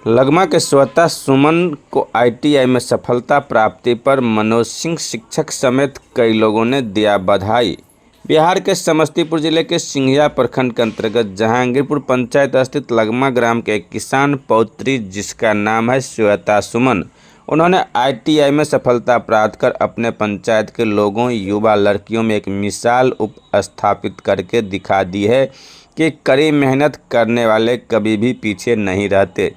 लगमा के श्वेता सुमन को आईटीआई में सफलता प्राप्ति पर मनोज सिंह शिक्षक समेत कई लोगों ने दिया बधाई। बिहार के समस्तीपुर जिले के सिंघिया प्रखंड के अंतर्गत जहांगीरपुर पंचायत स्थित लगमा ग्राम के एक किसान पौत्री जिसका नाम है श्वेता सुमन, उन्होंने आईटीआई में सफलता प्राप्त कर अपने पंचायत के लोगों, युवा लड़कियों में एक मिसाल उपस्थापित करके दिखा दी है कि कड़ी मेहनत करने वाले कभी भी पीछे नहीं रहते,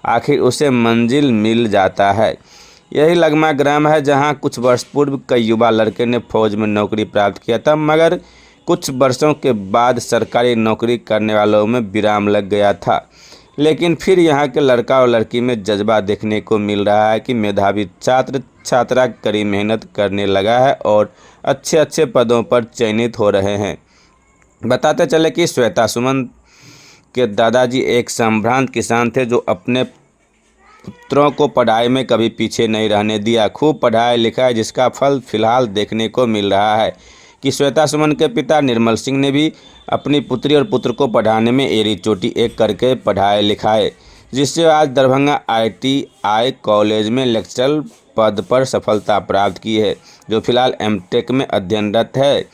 आखिर उसे मंजिल मिल जाता है। यही लगमा ग्राम है जहां कुछ वर्ष पूर्व कई युवा लड़के ने फौज में नौकरी प्राप्त किया था, मगर कुछ वर्षों के बाद सरकारी नौकरी करने वालों में विराम लग गया था। लेकिन फिर यहां के लड़का और लड़की में जज्बा देखने को मिल रहा है कि मेधावी छात्र छात्रा कड़ी मेहनत करने लगा है और अच्छे अच्छे पदों पर चयनित हो रहे हैं। बताते चले कि श्वेता सुमन के दादाजी एक संभ्रांत किसान थे जो अपने पुत्रों को पढ़ाई में कभी पीछे नहीं रहने दिया। खूब पढ़ाई लिखाई जिसका फल फिलहाल देखने को मिल रहा है कि श्वेता सुमन के पिता निर्मल सिंह ने भी अपनी पुत्री और पुत्र को पढ़ाने में एड़ी चोटी एक करके पढ़ाए लिखाए, जिससे आज दरभंगा आईटीआई कॉलेज में लेक्चरर पद पर सफलता प्राप्त की है, जो फिलहाल एमटेक में अध्ययनरत है।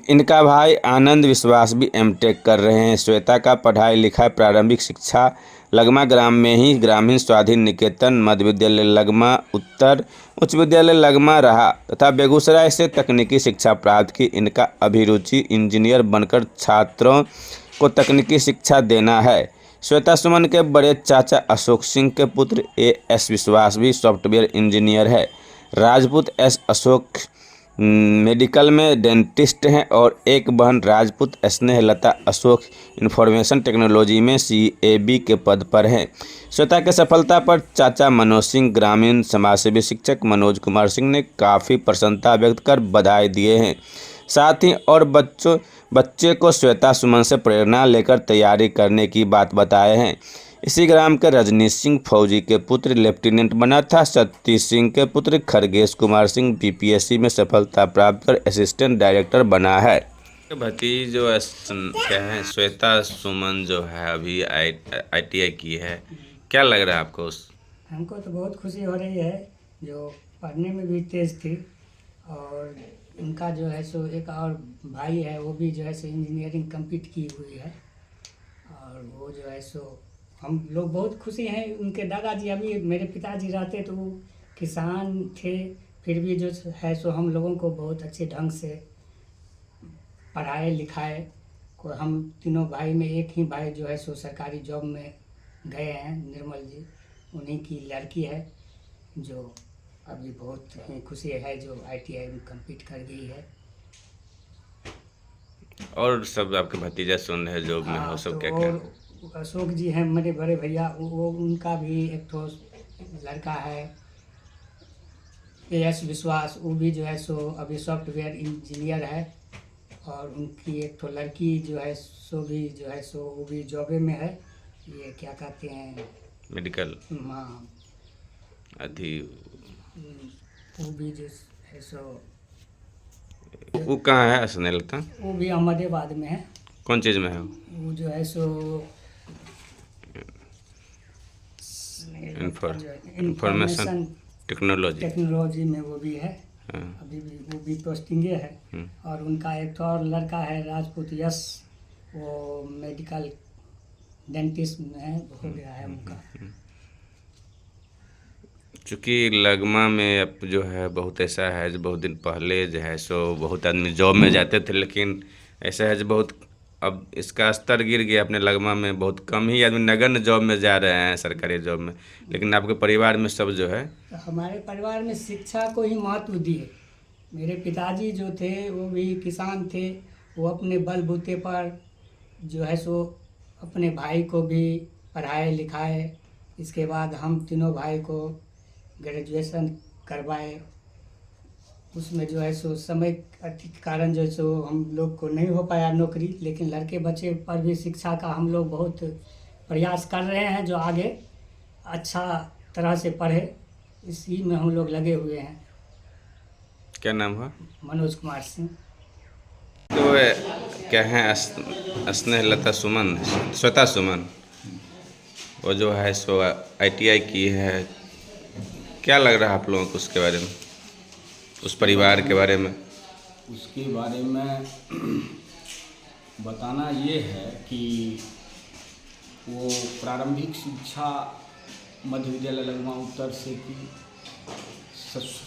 इनका भाई आनंद विश्वास भी एमटेक कर रहे हैं। श्वेता का पढ़ाई लिखाई प्रारंभिक शिक्षा लगमा ग्राम में ही ग्रामीण स्वाधीन निकेतन मध्य विद्यालय लगमा, उत्तर उच्च विद्यालय लगमा रहा तथा बेगूसराय से तकनीकी शिक्षा प्राप्त की। इनका अभिरुचि इंजीनियर बनकर छात्रों को तकनीकी शिक्षा देना है। श्वेता सुमन के बड़े चाचा अशोक सिंह के पुत्र एस विश्वास भी सॉफ्टवेयर इंजीनियर है। राजपूत एस अशोक मेडिकल में डेंटिस्ट हैं और एक बहन राजपूत स्नेहलता अशोक इंफॉर्मेशन टेक्नोलॉजी में सीएबी के पद पर हैं। श्वेता के सफलता पर चाचा मनोज सिंह, ग्रामीण समाजसेवी शिक्षक मनोज कुमार सिंह ने काफ़ी प्रसन्नता व्यक्त कर बधाई दिए हैं। साथ ही और बच्चे को श्वेता सुमन से प्रेरणा लेकर तैयारी करने की बात बताए हैं। इसी ग्राम के रजनीश सिंह फौजी के पुत्र लेफ्टिनेंट बना था। सतीश सिंह के पुत्र खरगेश कुमार सिंह बीपीएससी में सफलता प्राप्त कर असिस्टेंट डायरेक्टर बना है। भतीज जो क्या है श्वेता सुमन जो है अभी आईटीआई की है, क्या लग रहा है आपको? हमको तो बहुत खुशी हो रही है, जो पढ़ने में भी तेज़ थी और उनका जो है सो एक और भाई है, वो भी जो है सो इंजीनियरिंग कंप्लीट की हुई है और वो जो है सो हम लोग बहुत खुशी हैं। उनके दादाजी अभी मेरे पिताजी रहते तो वो किसान थे, फिर भी जो है सो हम लोगों को बहुत अच्छे ढंग से पढ़ाए लिखाए को। हम तीनों भाई में एक ही भाई जो है सो सरकारी जॉब में गए हैं, निर्मल जी, उन्हीं की लड़की है जो अभी बहुत ही खुशी है जो आईटीआई में कंप्लीट कर गई है। और सब आपके भतीजा सुन रहे जॉब में हो, सब क्या क्या? अशोक जी हैं मेरे बड़े भैया, वो उनका भी एक तो लड़का है एस विश्वास, वो भी जो है सो अभी सॉफ्टवेयर इंजीनियर है और उनकी एक तो लड़की जो है सो भी जो है सो वो भी जॉबे में है, ये क्या कहते हैं मेडिकल, हाँ अभी वो भी जो है सो वो कहाँ है स्नेहलता? वो भी अहमदाबाद में है। कौन चीज़ में है वो जो है सो इंफॉर्मेशन टेक्नोलॉजी में वो भी है। हाँ। अभी भी वो भी पोस्टिंगे है और उनका एक तो और लड़का है राजपूत यश, वो मेडिकल डेंटिस्ट में है, हो गया है उनका। चूँकि लगमा में अब जो है बहुत ऐसा है जो बहुत दिन पहले जो है सो बहुत आदमी जॉब में जाते थे, लेकिन ऐसा है जो बहुत अब इसका स्तर गिर गया। अपने लगमा में बहुत कम ही आदमी नगण्य जॉब में जा रहे हैं, सरकारी जॉब में, लेकिन आपके परिवार में सब जो है तो हमारे परिवार में शिक्षा को ही महत्व दिए। मेरे पिताजी जो थे वो भी किसान थे, वो अपने बलबूते पर जो है सो अपने भाई को भी पढ़ाए लिखाए। इसके बाद हम तीनों भाई को ग्रेजुएशन करवाए। उसमें जो है सो समय के कारण जो है सो हम लोग को नहीं हो पाया नौकरी, लेकिन लड़के बच्चे पर भी शिक्षा का हम लोग बहुत प्रयास कर रहे हैं जो आगे अच्छा तरह से पढ़े, इसी में हम लोग लगे हुए हैं। क्या नाम है? मनोज कुमार सिंह। तो क्या है स्नेहलता सुमन, श्वेता सुमन, वो जो है सो ITI की है, क्या लग रहा है आप लोगों को उसके बारे में, उस परिवार के बारे में? उसके बारे में बताना ये है कि वो प्रारंभिक शिक्षा मध्य विद्यालय लगमा उत्तर से की,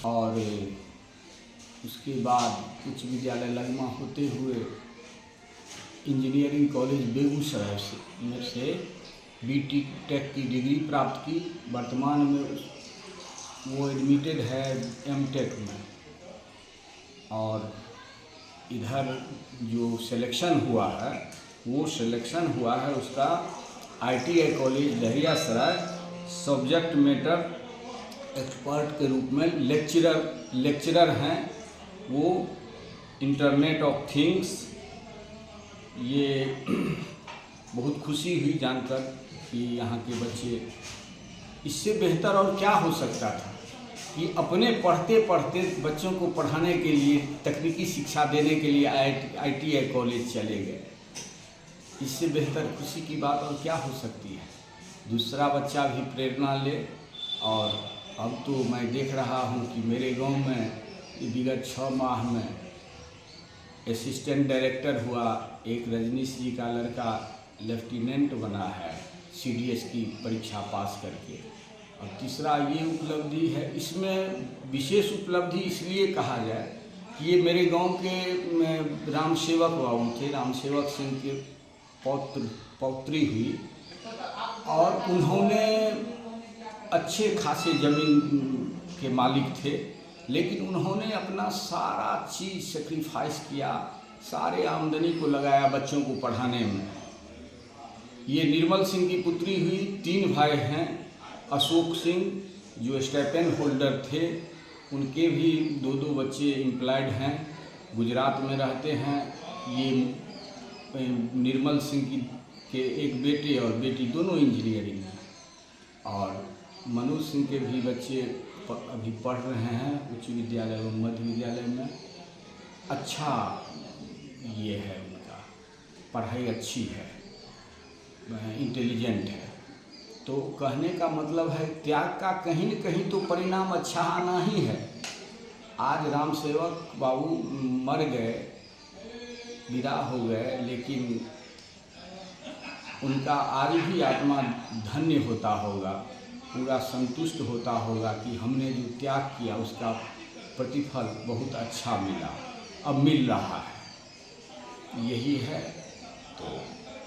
और उसके बाद उच्च विद्यालय लगमा होते हुए इंजीनियरिंग कॉलेज बेगूसराय से BT टेक की डिग्री प्राप्त की। वर्तमान में वो एडमिटेड है MTech में। और इधर जो सिलेक्शन हुआ है वो सिलेक्शन हुआ है उसका ITI college Laheriasarai subject matter expert के रूप में लेक्चरर हैं वो। इंटरनेट ऑफ थिंग्स, ये बहुत खुशी हुई जानकर कि यहाँ के बच्चे, इससे बेहतर और क्या हो सकता था कि अपने पढ़ते पढ़ते बच्चों को पढ़ाने के लिए, तकनीकी शिक्षा देने के लिए ITI कॉलेज चले गए। इससे बेहतर खुशी की बात और क्या हो सकती है। दूसरा बच्चा भी प्रेरणा ले। और अब तो मैं देख रहा हूँ कि मेरे गांव में विगत 6 माह में असिस्टेंट डायरेक्टर हुआ, एक रजनीश जी का लड़का लेफ्टिनेंट बना है CDS की परीक्षा पास करके। और तीसरा ये उपलब्धि है, इसमें विशेष उपलब्धि इसलिए कहा जाए कि ये मेरे गांव के राम सेवक बाबू थे, राम सेवक सिंह के पौत्री हुई। और उन्होंने अच्छे खासे ज़मीन के मालिक थे, लेकिन उन्होंने अपना सारा चीज़ सेक्रीफाइस किया, सारे आमदनी को लगाया बच्चों को पढ़ाने में। ये निर्मल सिंह की पुत्री हुई। 3 भाई हैं। अशोक सिंह जो स्टाइपेंड होल्डर थे, उनके भी 2 बच्चे एम्प्लॉयड हैं, गुजरात में रहते हैं। ये निर्मल सिंह के एक बेटे और बेटी दोनों इंजीनियरिंग हैं। और मनोज सिंह के भी बच्चे अभी पढ़ रहे हैं उच्च विद्यालय व मध्य विद्यालय में। अच्छा ये है, उनका पढ़ाई अच्छी है, इंटेलिजेंट है। तो कहने का मतलब है त्याग का कहीं न कहीं तो परिणाम अच्छा आना ही है। आज राम सेवक बाबू मर गए, विदा हो गए, लेकिन उनका आज भी आत्मा धन्य होता होगा, पूरा संतुष्ट होता होगा कि हमने जो त्याग किया उसका प्रतिफल बहुत अच्छा मिला, अब मिल रहा है। यही है तो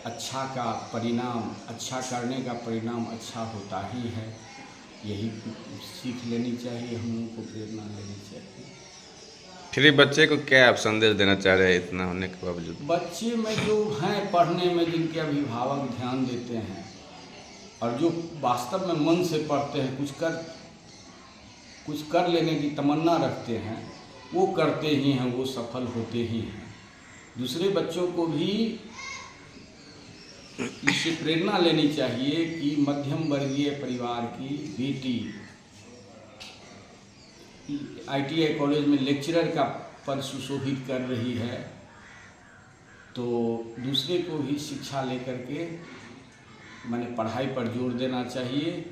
अच्छा का परिणाम, अच्छा करने का परिणाम अच्छा होता ही है। यही सीख लेनी चाहिए, हम लोगों को प्रेरणा लेनी चाहिए। फिर बच्चे को क्या आप संदेश देना चाह रहे हैं इतना होने के बावजूद? बच्चे में जो हैं पढ़ने में, जिनके अभिभावक ध्यान देते हैं और जो वास्तव में मन से पढ़ते हैं, कुछ कर लेने की तमन्ना रखते हैं, वो करते ही हैं, वो सफल होते ही हैं। दूसरे बच्चों को भी इससे प्रेरणा लेनी चाहिए कि मध्यम वर्गीय परिवार की बेटी ITI कॉलेज में लेक्चरर का पद सुशोभित कर रही है, तो दूसरे को भी शिक्षा लेकर के मैंने पढ़ाई पर जोर देना चाहिए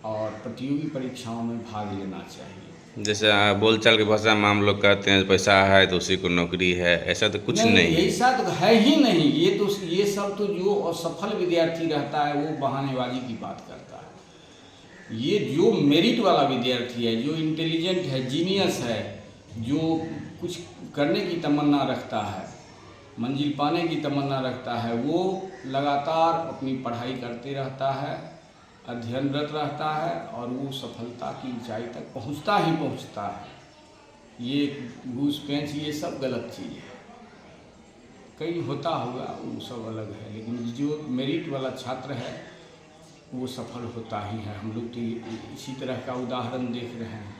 और प्रतियोगी परीक्षाओं में भाग लेना चाहिए। जैसे बोलचाल की भाषा में हम लोग कहते हैं पैसा है तो उसी को नौकरी है, ऐसा तो कुछ नहीं है। ऐसा तो है ही नहीं। ये सब तो जो असफल विद्यार्थी रहता है वो बहानेबाजी की बात करता है। ये जो मेरिट वाला विद्यार्थी है, जो इंटेलिजेंट है, जीनियस है, जो कुछ करने की तमन्ना रखता है, मंजिल पाने की तमन्ना रखता है, वो लगातार अपनी पढ़ाई करते रहता है, अध्ययनरत रहता है और वो सफलता की ऊंचाई तक पहुंचता ही पहुंचता है। ये घूस पेंच ये सब गलत चीज़ है। कई होता होगा, वो सब अलग है, लेकिन जो मेरिट वाला छात्र है वो सफल होता ही है। हम लोग तो इसी तरह का उदाहरण देख रहे हैं।